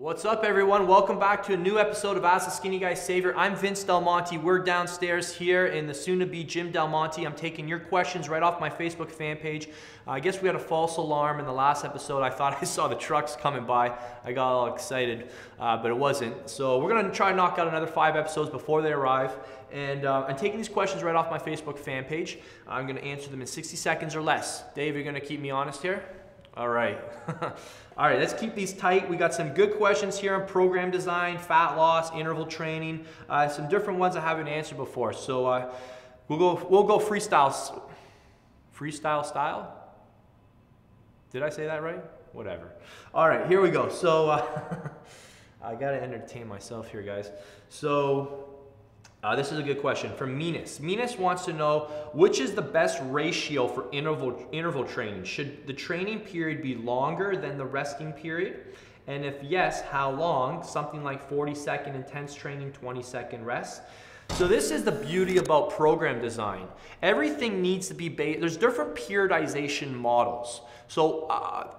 What's up, everyone? Welcome back to a new episode of Ask the Skinny Guy Savior. I'm Vince Del Monte. We're downstairs here in the soon-to-be Gym Del Monte. I'm taking your questions right off my Facebook fan page. I guess we had a false alarm in the last episode. I thought I saw the trucks coming by. I got all excited, but it wasn't. So we're going to try and knock out another 5 episodes before they arrive. And I'm taking these questions right off my Facebook fan page. I'm going to answer them in 60 seconds or less. Dave, you're going to keep me honest here? All right. All right, let's keep these tight. We got some good questions here on program design, fat loss, interval training, some different ones I haven't answered before. So we'll go freestyle style. Did I say that right? Whatever. All right, here we go. So I gotta entertain myself here, guys. So this is a good question from Minas. Minas wants to know, which is the best ratio for interval training? Should the training period be longer than the resting period? And if yes, how long? Something like 40-second intense training, 20-second rest. So this is the beauty about program design. Everything needs to be based, there's different periodization models. So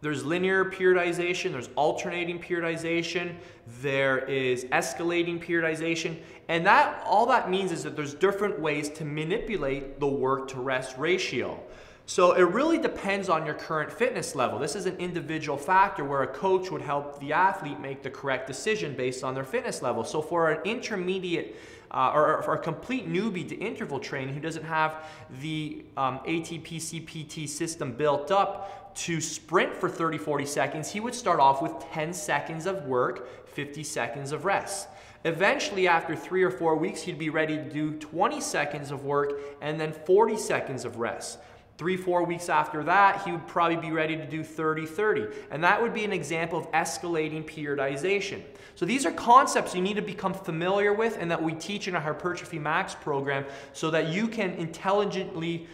there's linear periodization, there's alternating periodization, there is escalating periodization, and all that means is that there's different ways to manipulate the work to rest ratio. So it really depends on your current fitness level. This is an individual factor where a coach would help the athlete make the correct decision based on their fitness level. So for an intermediate or for a complete newbie to interval training who doesn't have the ATP CPT system built up to sprint for 30-40 seconds, he would start off with 10 seconds of work, 50 seconds of rest. Eventually, after 3 or 4 weeks, he'd be ready to do 20 seconds of work and then 40 seconds of rest. 3-4 weeks after that, he would probably be ready to do 30-30. And that would be an example of escalating periodization. So these are concepts you need to become familiar with and that we teach in our Hypertrophy Max program so that you can intelligently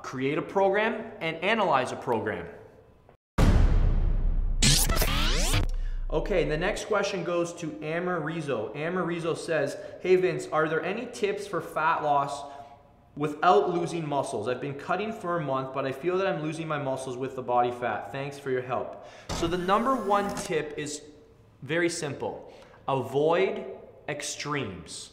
create a program and analyze a program. Okay, the next question goes to Amarizo. Amarizo says, hey Vince, are there any tips for fat loss without losing muscles? I've been cutting for a month, but I feel that I'm losing my muscles with the body fat. Thanks for your help. So the #1 tip is very simple. Avoid extremes.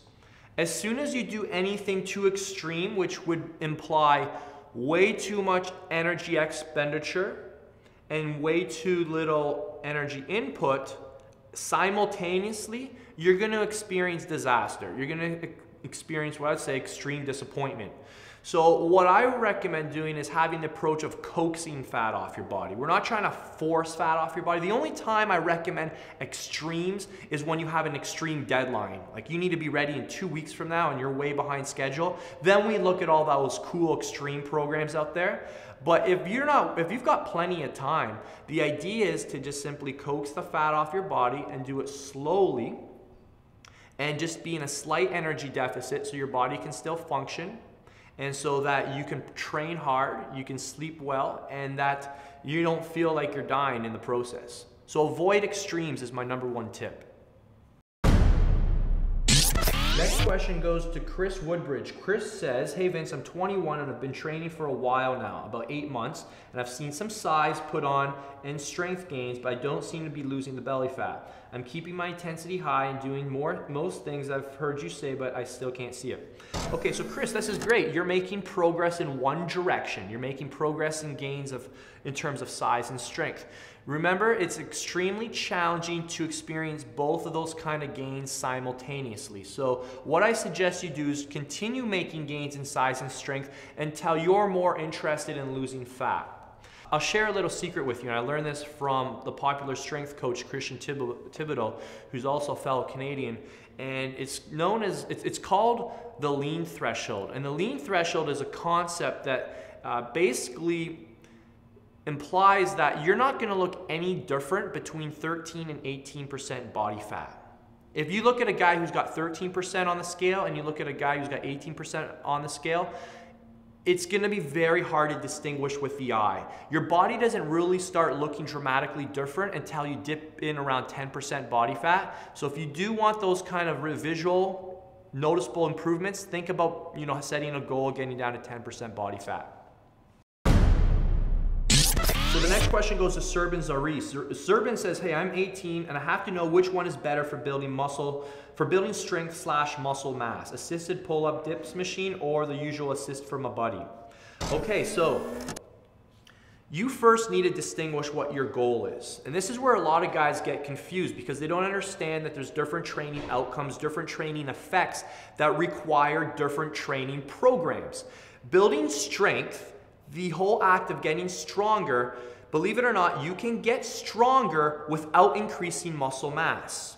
As soon as you do anything too extreme, which would imply way too much energy expenditure and way too little energy input, simultaneously, you're going to experience disaster. You're going to experience what I'd say extreme disappointment. So what I recommend doing is having the approach of coaxing fat off your body. We're not trying to force fat off your body. The only time I recommend extremes is when you have an extreme deadline. Like you need to be ready in 2 weeks from now and you're way behind schedule. Then we look at all those cool extreme programs out there. But if you've got plenty of time, the idea is to just simply coax the fat off your body and do it slowly and just be in a slight energy deficit so your body can still function and so that you can train hard, you can sleep well, and that you don't feel like you're dying in the process. So avoid extremes is my #1 tip. Next question goes to Chris Woodbridge. Chris says, hey Vince, I'm 21 and I've been training for a while now, about 8 months, and I've seen some size put on and strength gains, but I don't seem to be losing the belly fat. I'm keeping my intensity high and doing most things I've heard you say, but I still can't see it. Okay, so Chris, this is great. You're making progress in one direction. You're making progress in gains in terms of size and strength. Remember, it's extremely challenging to experience both of those kind of gains simultaneously. So what I suggest you do is continue making gains in size and strength until you're more interested in losing fat. I'll share a little secret with you, and I learned this from the popular strength coach Christian Thibodeau, who's also a fellow Canadian, and it's called the lean threshold. And the lean threshold is a concept that basically implies that you're not going to look any different between 13 and 18% body fat. If you look at a guy who's got 13% on the scale and you look at a guy who's got 18% on the scale, it's going to be very hard to distinguish with the eye. Your body doesn't really start looking dramatically different until you dip in around 10% body fat. So if you do want those kind of visual, noticeable improvements, think about setting a goal, getting down to 10% body fat. So the next question goes to Serban Zaris. Serban says, hey, I'm 18 and I have to know which one is better for building strength / muscle mass. Assisted pull-up dips machine or the usual assist from a buddy. Okay, so you first need to distinguish what your goal is. And this is where a lot of guys get confused because they don't understand that there's different training outcomes, different training effects that require different training programs. Building strength, the whole act of getting stronger, believe it or not, you can get stronger without increasing muscle mass.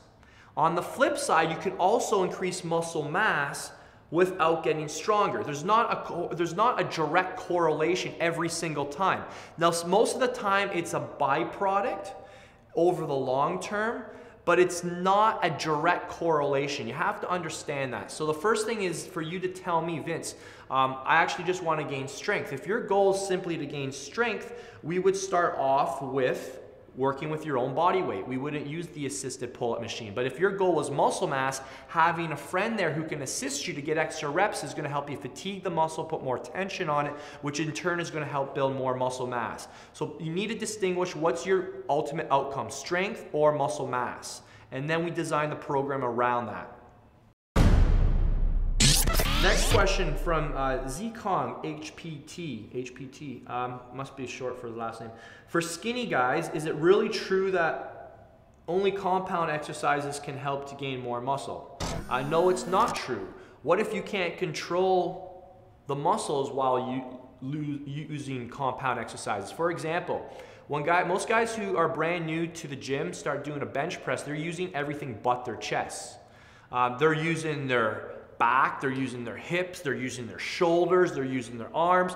On the flip side, you can also increase muscle mass without getting stronger. There's not a direct correlation every single time. Now, most of the time, it's a byproduct over the long term, but it's not a direct correlation. You have to understand that. So the first thing is for you to tell me, Vince, I actually just want to gain strength. If your goal is simply to gain strength, we would start off with working with your own body weight. We wouldn't use the assisted pull-up machine. But if your goal was muscle mass, having a friend there who can assist you to get extra reps is going to help you fatigue the muscle, put more tension on it, which in turn is going to help build more muscle mass. So you need to distinguish what's your ultimate outcome, strength or muscle mass. And then we design the program around that. Next question from Zkong, HPT, must be short for the last name. For skinny guys, is it really true that only compound exercises can help to gain more muscle? No, it's not true. What if you can't control the muscles while using compound exercises? For example, most guys who are brand new to the gym start doing a bench press, they're using everything but their chest. They're using their back, they're using their hips, they're using their shoulders, they're using their arms,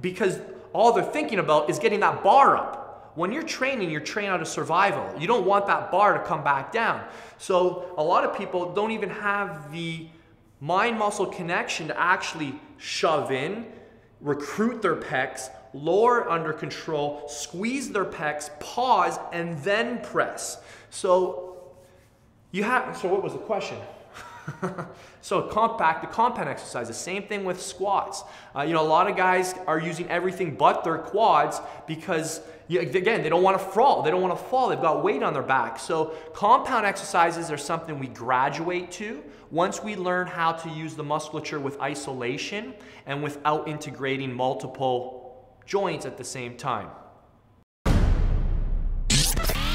because all they're thinking about is getting that bar up. When you're training out of survival. You don't want that bar to come back down. So a lot of people don't even have the mind-muscle connection to actually shove in, recruit their pecs, lower under control, squeeze their pecs, pause, and then press. So what was the question? So the compound exercise, the same thing with squats. A lot of guys are using everything but their quads because, again, they don't want to fall. They've got weight on their back. So compound exercises are something we graduate to once we learn how to use the musculature with isolation and without integrating multiple joints at the same time.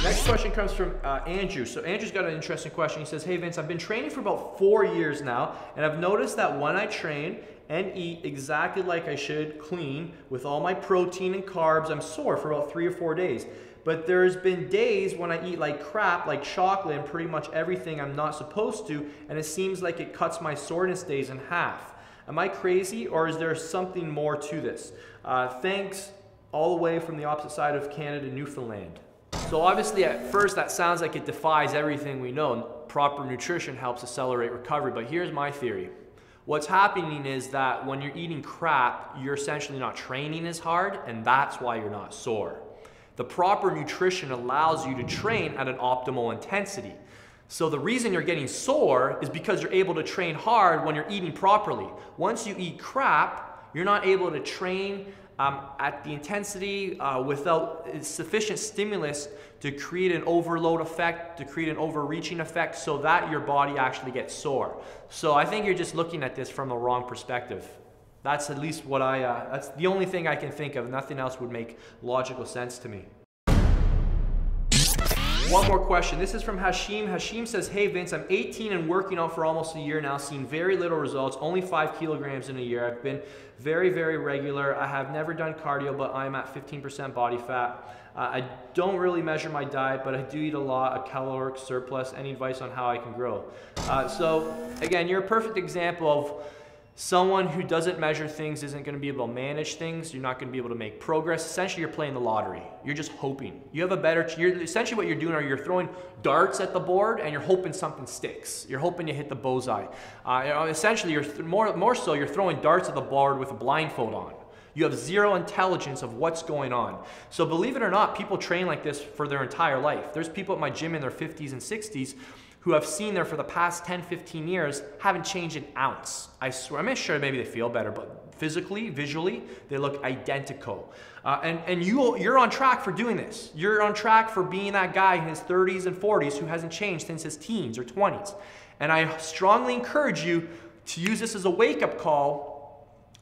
Next question comes from Andrew. So Andrew's got an interesting question. He says, hey Vince, I've been training for about 4 years now, and I've noticed that when I train and eat exactly like I should, clean, with all my protein and carbs, I'm sore for about 3 or 4 days. But there's been days when I eat like crap, like chocolate and pretty much everything I'm not supposed to, and it seems like it cuts my soreness days in half. Am I crazy, or is there something more to this? Thanks, all the way from the opposite side of Canada, Newfoundland. So obviously at first that sounds like it defies everything we know. Proper nutrition helps accelerate recovery, but here's my theory. What's happening is that when you're eating crap, you're essentially not training as hard, and that's why you're not sore. The proper nutrition allows you to train at an optimal intensity. So the reason you're getting sore is because you're able to train hard when you're eating properly. Once you eat crap, you're not able to train at the intensity without sufficient stimulus to create an overload effect, to create an overreaching effect so that your body actually gets sore. So I think you're just looking at this from the wrong perspective. That's at least what that's the only thing I can think of. Nothing else would make logical sense to me. One more question. This is from Hashim. Hashim says, hey Vince, I'm 18 and working out for almost a year now, seeing very little results, only 5 kilograms in a year. I've been very, very regular. I have never done cardio, but I'm at 15% body fat. I don't really measure my diet, but I do eat a lot, a caloric surplus. Any advice on how I can grow? So again, you're a perfect example of someone who doesn't measure things isn't going to be able to manage things. You're not going to be able to make progress. Essentially, you're playing the lottery. You're just hoping. You have a better, essentially what you're doing are you're throwing darts at the board and you're hoping something sticks. You're hoping you hit the bullseye. Essentially, more so, you're throwing darts at the board with a blindfold on. You have zero intelligence of what's going on. So believe it or not, people train like this for their entire life. There's people at my gym in their 50s and 60s who I've seen there for the past 10, 15 years haven't changed an ounce. I swear, I'm sure maybe they feel better, but physically, visually, they look identical. And you're on track for doing this. You're on track for being that guy in his 30s and 40s who hasn't changed since his teens or 20s. And I strongly encourage you to use this as a wake-up call.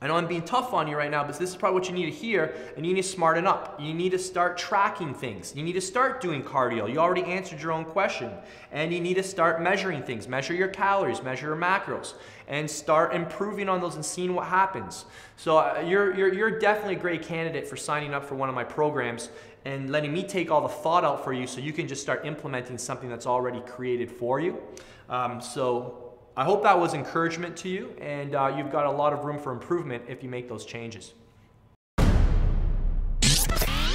I know I'm being tough on you right now, but this is probably what you need to hear, and you need to smarten up. You need to start tracking things. You need to start doing cardio. You already answered your own question. And you need to start measuring things. Measure your calories, measure your macros, and start improving on those and seeing what happens. So you're definitely a great candidate for signing up for one of my programs and letting me take all the thought out for you so you can just start implementing something that's already created for you. So I hope that was encouragement to you, and you've got a lot of room for improvement if you make those changes.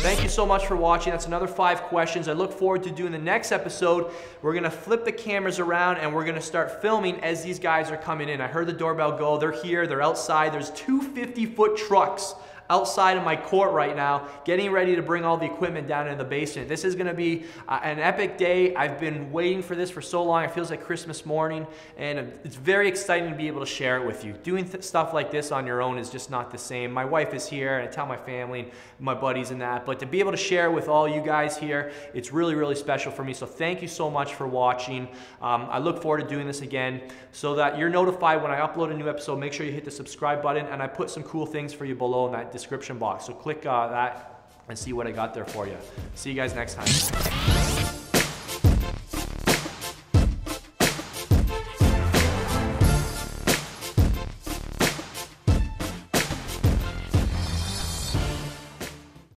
Thank you so much for watching. That's another 5 questions. I look forward to doing the next episode. We're gonna flip the cameras around and we're gonna start filming as these guys are coming in. I heard the doorbell go. They're here, they're outside. There's 2 50-foot trucks outside of my court right now, getting ready to bring all the equipment down into the basement. This is gonna be an epic day. I've been waiting for this for so long. It feels like Christmas morning, and it's very exciting to be able to share it with you. Doing stuff like this on your own is just not the same. My wife is here, and I tell my family and my buddies and that, but to be able to share with all you guys here, it's really, really special for me. So thank you so much for watching. I look forward to doing this again so that you're notified when I upload a new episode. Make sure you hit the subscribe button, and I put some cool things for you below in that description box. So click that and see what I got there for you. See you guys next time.